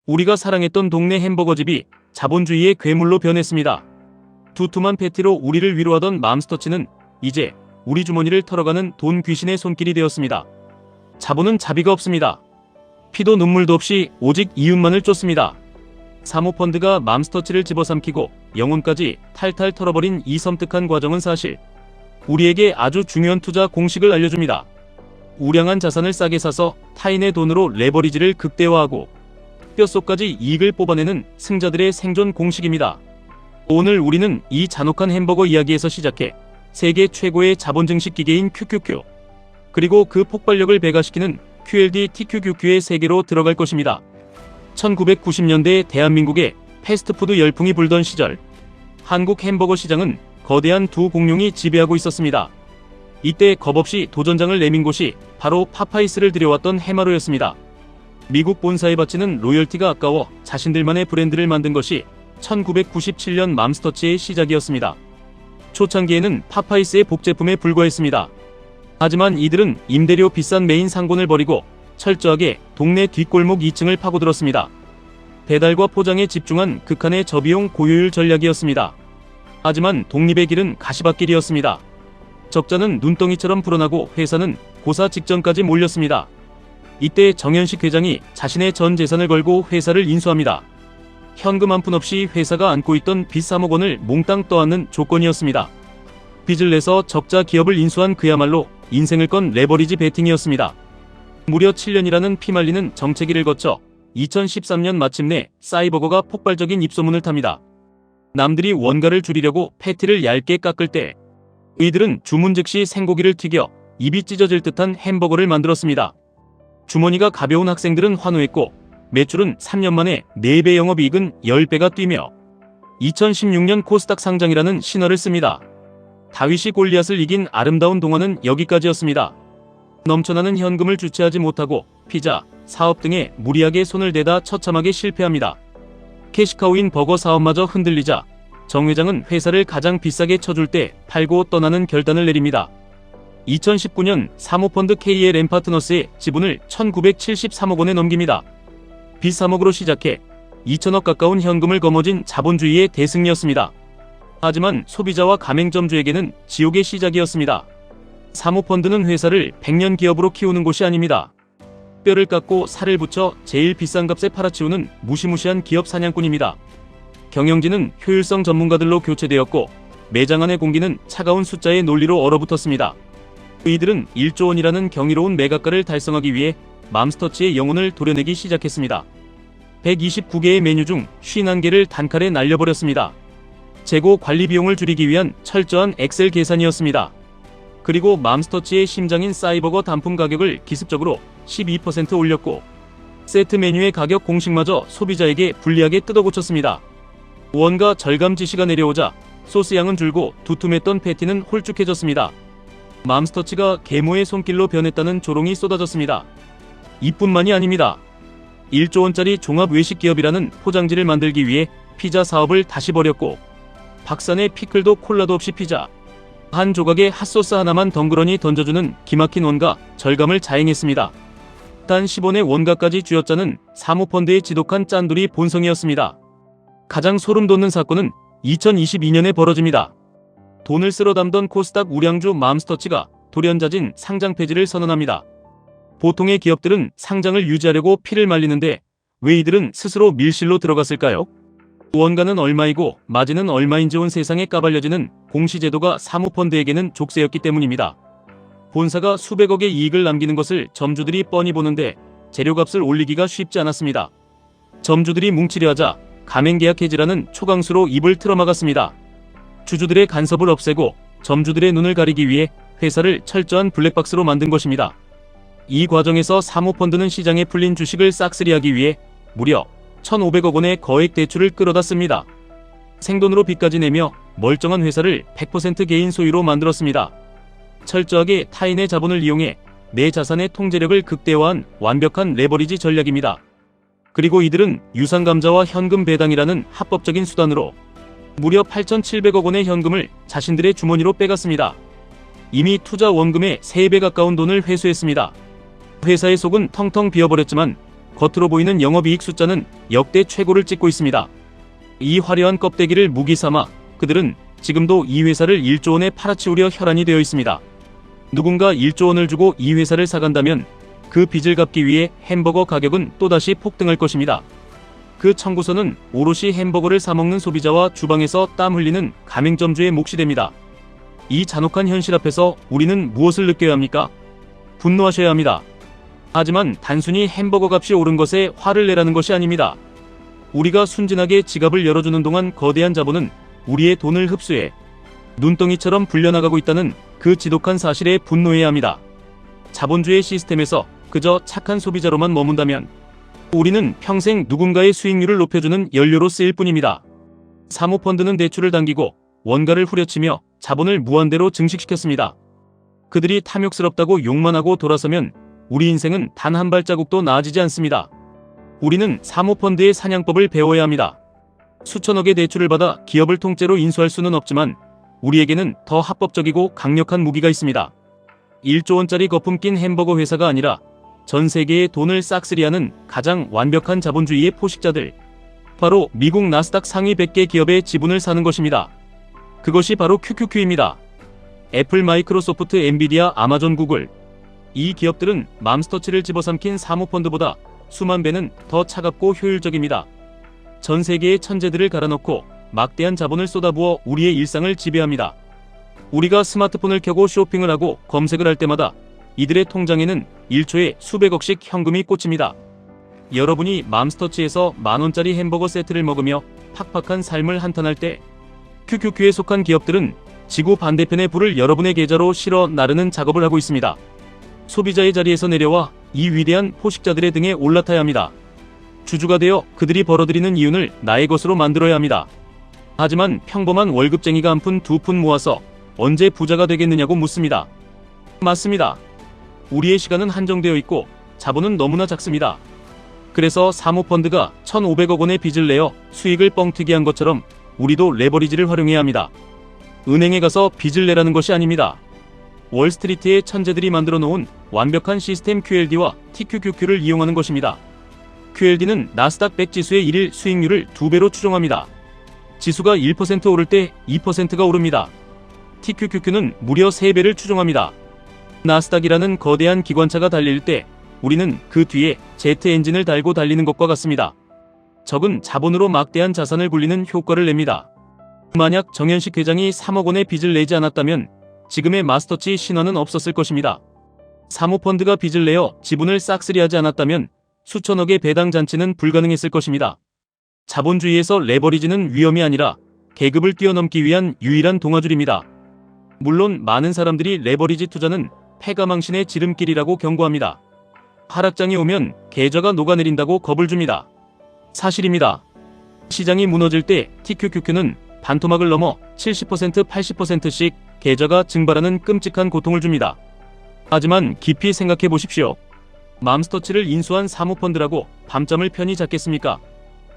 우리가 사랑했던 동네 햄버거집이 자본주의의 괴물로 변했습니다. 두툼한 패티로 우리를 위로하던 맘스터치는 이제 우리 주머니를 털어가는 돈 귀신의 손길이 되었습니다. 자본은 자비가 없습니다. 피도 눈물도 없이 오직 이윤만을 쫓습니다. 사모펀드가 맘스터치를 집어삼키고 영혼까지 탈탈 털어버린 이 섬뜩한 과정은 사실 우리에게 아주 중요한 투자 공식을 알려줍니다. 우량한 자산을 싸게 사서 타인의 돈으로 레버리지를 극대화하고 뼛속까지 이익을 뽑아내는 승자들의 생존 공식입니다. 오늘 우리는 이 잔혹한 햄버거 이야기에서 시작해 세계 최고의 자본 증식 기계인 QQQ, 그리고 그 폭발력을 배가시키는 QLD TQQQ의 세계로 들어갈 것입니다. 1990년대에 대한민국에 패스트푸드 열풍이 불던 시절, 한국 햄버거 시장은 거대한 두 공룡이 지배하고 있었습니다. 이때 겁없이 도전장을 내민 곳이 바로 파파이스를 들여왔던 해마로였습니다. 미국 본사에 바치는 로열티가 아까워 자신들만의 브랜드를 만든 것이 1997년 맘스터치의 시작이었습니다. 초창기에는 파파이스의 복제품에 불과했습니다. 하지만 이들은 임대료 비싼 메인 상권을 버리고 철저하게 동네 뒷골목 2층을 파고들었습니다. 배달과 포장에 집중한 극한의 저비용 고효율 전략이었습니다. 하지만 독립의 길은 가시밭길이었습니다. 적자는 눈덩이처럼 불어나고 회사는 고사 직전까지 몰렸습니다. 이때 정현식 회장이 자신의 전 재산을 걸고 회사를 인수합니다. 현금 한 푼 없이 회사가 안고 있던 빚 3억 원을 몽땅 떠안는 조건이었습니다. 빚을 내서 적자 기업을 인수한 그야말로 인생을 건 레버리지 베팅이었습니다. 무려 7년이라는 피말리는 정체기를 거쳐 2013년 마침내 싸이버거가 폭발적인 입소문을 탑니다. 남들이 원가를 줄이려고 패티를 얇게 깎을 때 이들은 주문 즉시 생고기를 튀겨 입이 찢어질 듯한 햄버거를 만들었습니다. 주머니가 가벼운 학생들은 환호했고 매출은 3년 만에 4배, 영업이익은 10배가 뛰며 2016년 코스닥 상장이라는 신화를 씁니다. 다윗이 골리앗을 이긴 아름다운 동화는 여기까지였습니다. 넘쳐나는 현금을 주체하지 못하고 피자, 사업 등에 무리하게 손을 대다 처참하게 실패합니다. 캐시카우인 버거 사업마저 흔들리자 정 회장은 회사를 가장 비싸게 쳐줄 때 팔고 떠나는 결단을 내립니다. 2019년 사모펀드 KL 엠파트너스의 지분을 1973억 원에 넘깁니다. 빚 3억으로 시작해 2천억 가까운 현금을 거머쥔 자본주의의 대승리였습니다. 하지만 소비자와 가맹점주에게는 지옥의 시작이었습니다. 사모펀드는 회사를 100년 기업으로 키우는 곳이 아닙니다. 뼈를 깎고 살을 붙여 제일 비싼 값에 팔아치우는 무시무시한 기업 사냥꾼입니다. 경영진은 효율성 전문가들로 교체되었고 매장 안의 공기는 차가운 숫자의 논리로 얼어붙었습니다. 이들은 1조 원이라는 경이로운 매각가를 달성하기 위해 맘스터치의 영혼을 도려내기 시작했습니다. 129개의 메뉴 중 51개를 단칼에 날려버렸습니다. 재고 관리 비용을 줄이기 위한 철저한 엑셀 계산이었습니다. 그리고 맘스터치의 심장인 싸이버거 단품 가격을 기습적으로 12% 올렸고 세트 메뉴의 가격 공식마저 소비자에게 불리하게 뜯어고쳤습니다. 원가 절감 지시가 내려오자 소스 양은 줄고 두툼했던 패티는 홀쭉해졌습니다. 맘스터치가 계모의 손길로 변했다는 조롱이 쏟아졌습니다. 이뿐만이 아닙니다. 1조 원짜리 종합 외식 기업이라는 포장지를 만들기 위해 피자 사업을 다시 벌였고 박산의 피클도 콜라도 없이 피자 한 조각에 핫소스 하나만 덩그러니 던져주는 기막힌 원가 절감을 자행했습니다. 단 10원의 원가까지 쥐어짜는 사모펀드의 지독한 짠돌이 본성이었습니다. 가장 소름 돋는 사건은 2022년에 벌어집니다. 돈을 쓸어 담던 코스닥 우량주 맘스터치가 돌연자진 상장 폐지를 선언합니다. 보통의 기업들은 상장을 유지하려고 피를 말리는데 왜 이들은 스스로 밀실로 들어갔을까요? 원가는 얼마이고 마진은 얼마인지 온 세상에 까발려지는 공시제도가 사모펀드에게는 족쇄였기 때문입니다. 본사가 수백억의 이익을 남기는 것을 점주들이 뻔히 보는데 재료값을 올리기가 쉽지 않았습니다. 점주들이 뭉치려 하자 가맹계약 해지라는 초강수로 입을 틀어막았습니다. 주주들의 간섭을 없애고 점주들의 눈을 가리기 위해 회사를 철저한 블랙박스로 만든 것입니다. 이 과정에서 사모펀드는 시장에 풀린 주식을 싹쓸이하기 위해 무려 1,500억 원의 거액 대출을 끌어다 씁니다. 생돈으로 빚까지 내며 멀쩡한 회사를 100% 개인 소유로 만들었습니다. 철저하게 타인의 자본을 이용해 내 자산의 통제력을 극대화한 완벽한 레버리지 전략입니다. 그리고 이들은 유상감자와 현금 배당이라는 합법적인 수단으로 무려 8,700억 원의 현금을 자신들의 주머니로 빼갔습니다. 이미 투자 원금의 3배 가까운 돈을 회수했습니다. 회사의 속은 텅텅 비어버렸지만 겉으로 보이는 영업이익 숫자는 역대 최고를 찍고 있습니다. 이 화려한 껍데기를 무기 삼아 그들은 지금도 이 회사를 1조 원에 팔아치우려 혈안이 되어 있습니다. 누군가 1조 원을 주고 이 회사를 사간다면 그 빚을 갚기 위해 햄버거 가격은 또다시 폭등할 것입니다. 그 청구서는 오롯이 햄버거를 사먹는 소비자와 주방에서 땀 흘리는 가맹점주의 몫이 됩니다. 이 잔혹한 현실 앞에서 우리는 무엇을 느껴야 합니까? 분노하셔야 합니다. 하지만 단순히 햄버거 값이 오른 것에 화를 내라는 것이 아닙니다. 우리가 순진하게 지갑을 열어주는 동안 거대한 자본은 우리의 돈을 흡수해 눈덩이처럼 불려나가고 있다는 그 지독한 사실에 분노해야 합니다. 자본주의 시스템에서 그저 착한 소비자로만 머문다면 우리는 평생 누군가의 수익률을 높여주는 연료로 쓰일 뿐입니다. 사모펀드는 대출을 당기고 원가를 후려치며 자본을 무한대로 증식시켰습니다. 그들이 탐욕스럽다고 욕만 하고 돌아서면 우리 인생은 단 한 발자국도 나아지지 않습니다. 우리는 사모펀드의 사냥법을 배워야 합니다. 수천억의 대출을 받아 기업을 통째로 인수할 수는 없지만 우리에게는 더 합법적이고 강력한 무기가 있습니다. 1조 원짜리 거품 낀 햄버거 회사가 아니라 전 세계의 돈을 싹쓸이하는 가장 완벽한 자본주의의 포식자들, 바로 미국 나스닥 상위 100개 기업의 지분을 사는 것입니다. 그것이 바로 QQQ입니다. 애플, 마이크로소프트, 엔비디아, 아마존, 구글. 이 기업들은 맘스터치를 집어삼킨 사모펀드보다 수만 배는 더 차갑고 효율적입니다. 전 세계의 천재들을 갈아넣고 막대한 자본을 쏟아부어 우리의 일상을 지배합니다. 우리가 스마트폰을 켜고 쇼핑을 하고 검색을 할 때마다 이들의 통장에는 1초에 수백억씩 현금이 꽂힙니다. 여러분이 맘스터치에서 만원짜리 햄버거 세트를 먹으며 팍팍한 삶을 한탄할 때 QQQ에 속한 기업들은 지구 반대편의 불을 여러분의 계좌로 실어 나르는 작업을 하고 있습니다. 소비자의 자리에서 내려와 이 위대한 포식자들의 등에 올라타야 합니다. 주주가 되어 그들이 벌어들이는 이윤을 나의 것으로 만들어야 합니다. 하지만 평범한 월급쟁이가 한 푼 두 푼 모아서 언제 부자가 되겠느냐고 묻습니다. 맞습니다. 우리의 시간은 한정되어 있고 자본은 너무나 작습니다. 그래서 사모펀드가 1,500억 원의 빚을 내어 수익을 뻥튀기 한 것처럼 우리도 레버리지를 활용해야 합니다. 은행에 가서 빚을 내라는 것이 아닙니다. 월스트리트의 천재들이 만들어 놓은 완벽한 시스템 QLD와 TQQQ를 이용하는 것입니다. QLD는 나스닥 100 지수의 1일 수익률을 2배로 추정합니다. 지수가 1% 오를 때 2%가 오릅니다. TQQQ는 무려 3배를 추정합니다. 나스닥이라는 거대한 기관차가 달릴 때 우리는 그 뒤에 제트 엔진을 달고 달리는 것과 같습니다. 적은 자본으로 막대한 자산을 굴리는 효과를 냅니다. 만약 정현식 회장이 3억 원의 빚을 내지 않았다면 지금의 마스터치 신화는 없었을 것입니다. 사모펀드가 빚을 내어 지분을 싹쓸이하지 않았다면 수천억의 배당 잔치는 불가능했을 것입니다. 자본주의에서 레버리지는 위험이 아니라 계급을 뛰어넘기 위한 유일한 동아줄입니다. 물론 많은 사람들이 레버리지 투자는 패가망신의 지름길이라고 경고합니다. 하락장이 오면 계좌가 녹아내린다고 겁을 줍니다. 사실입니다. 시장이 무너질 때 TQQQ는 반토막을 넘어 70%, 80%씩 계좌가 증발하는 끔찍한 고통을 줍니다. 하지만 깊이 생각해 보십시오. 맘스터치를 인수한 사모펀드라고 밤잠을 편히 잤겠습니까?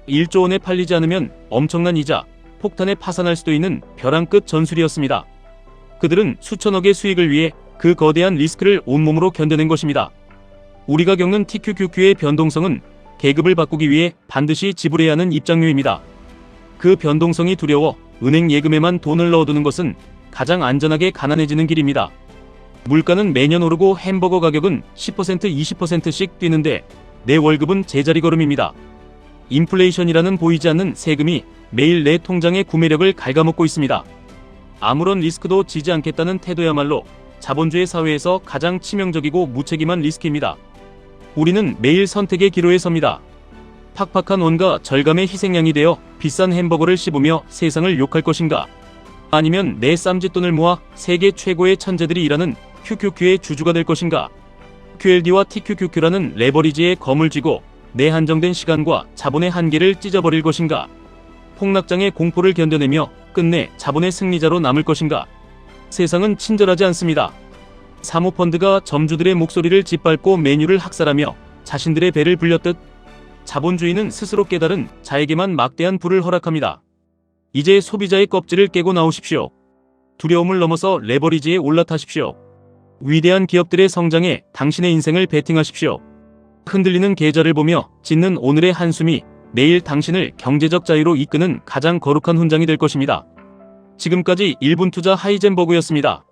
1조 원에 팔리지 않으면 엄청난 이자, 폭탄에 파산할 수도 있는 벼랑 끝 전술이었습니다. 그들은 수천억의 수익을 위해 그 거대한 리스크를 온몸으로 견뎌낸 것입니다. 우리가 겪는 TQQQ의 변동성은 계급을 바꾸기 위해 반드시 지불해야 하는 입장료입니다. 그 변동성이 두려워 은행 예금에만 돈을 넣어두는 것은 가장 안전하게 가난해지는 길입니다. 물가는 매년 오르고 햄버거 가격은 10%, 20%씩 뛰는데 내 월급은 제자리 걸음입니다. 인플레이션이라는 보이지 않는 세금이 매일 내 통장의 구매력을 갉아먹고 있습니다. 아무런 리스크도 지지 않겠다는 태도야말로 자본주의 사회에서 가장 치명적이고 무책임한 리스크입니다. 우리는 매일 선택의 기로에 섭니다. 팍팍한 원가 절감의 희생양이 되어 비싼 햄버거를 씹으며 세상을 욕할 것인가? 아니면 내 쌈짓돈을 모아 세계 최고의 천재들이 일하는 QQQ의 주주가 될 것인가? QLD와 TQQQ라는 레버리지의 검을 쥐고 내 한정된 시간과 자본의 한계를 찢어버릴 것인가? 폭락장의 공포를 견뎌내며 끝내 자본의 승리자로 남을 것인가? 세상은 친절하지 않습니다. 사모펀드가 점주들의 목소리를 짓밟고 메뉴를 학살하며 자신들의 배를 불렸듯 자본주의는 스스로 깨달은 자에게만 막대한 부를 허락합니다. 이제 소비자의 껍질을 깨고 나오십시오. 두려움을 넘어서 레버리지에 올라타십시오. 위대한 기업들의 성장에 당신의 인생을 베팅하십시오. 흔들리는 계좌를 보며 짓는 오늘의 한숨이 내일 당신을 경제적 자유로 이끄는 가장 거룩한 훈장이 될 것입니다. 지금까지 1분 투자 하이젠버그였습니다.